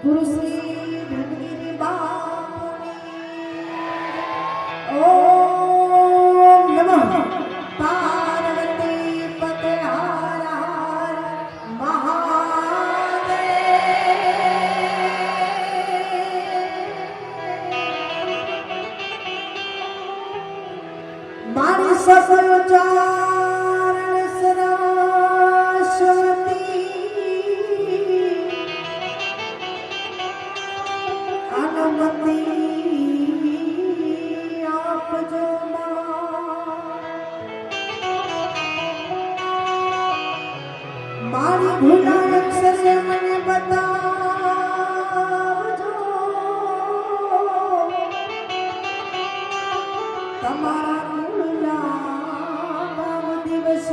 गुरु श्री भगवती ओम नमः पार्वती पते हर हर महादेव। मारी ससुर चारण सरस्वती अनुमति आप जो मारी भूला अक्षर मने बतावजो तमारा मूला नाम दिवस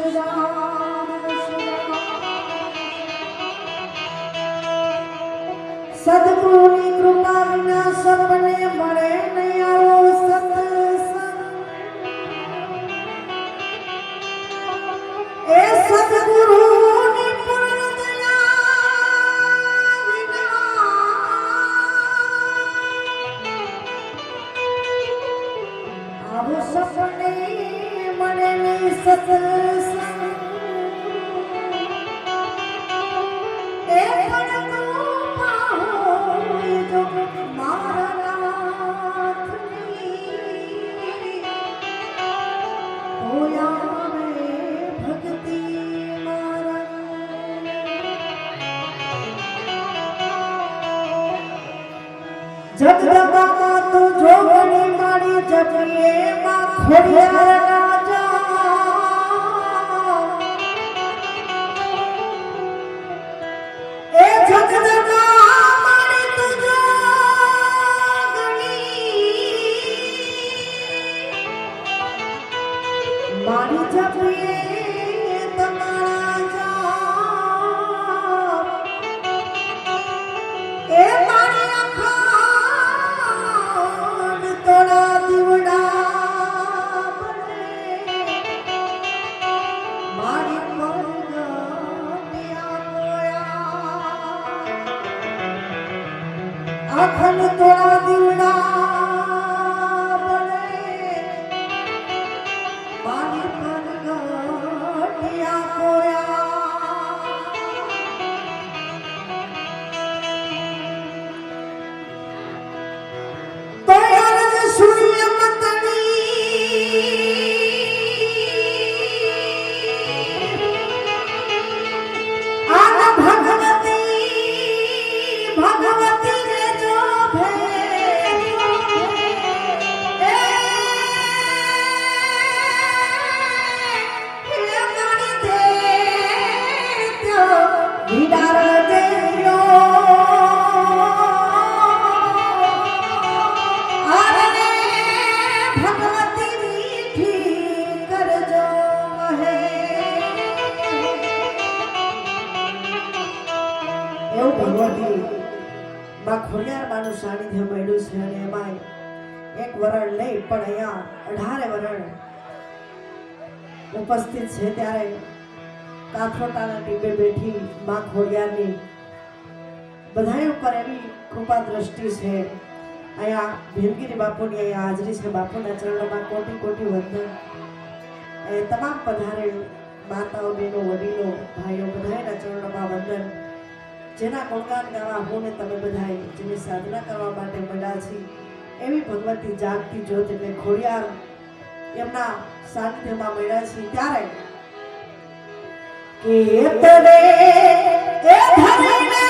सद्गुरुनी कृपा विना सबने મળે નહીં આવો સત્સંગ। એ સદ્ગુરુની પૂર્ણ દયા વિના આવો સપને મળે નહીં સત્સંગ। એ પણ जगदम्बा तू जोगनी मारी जपिए मां खोड़ियार राजा। ए जगदम्बा मारी तू जोगनी मारी जपिए तमारा जाप। ए मारी तोड़ा दिवड़ा बने मारी परगनिया मोया आखन तोड़ा दिवड़ा बने मारी परगनिया मोया। सूर्य मतनी आन भगवती भगवती रे जो भे मारी दे तो विदार दे ભગવતી માં ખોડિયાર માનું સાનિધ્ય મળ્યું છે અને એમાં એક વરણ નહીં પણ અહીંયા 18 વરણ ઉપસ્થિત છે ત્યારે કાથરોટાના ટીપે બેઠી માં ખોડિયારની બધાય ઉપર એવી કૃપા દ્રષ્ટિ છે। અહીંયા ભીમગીરી બાપુની અહીંયા હાજરી છે। બાપુના ચરણોમાં કોટી કોટી વંદન। એ તમામ પધારેલ માતાઓ બહેનો વડીલો ભાઈઓ બધાયના ચરણોમાં વંદન। જેના ગુણગાન ગાવા હું ને તમે બધાએ જેની સાધના કરવા માટે મળ્યા છીએ એવી ભગવતી જાગતી જ્યોત એટલે ખોડિયાર એમના સાનિધ્યમાં મળ્યા છીએ ત્યારે કે તને એ ધરીને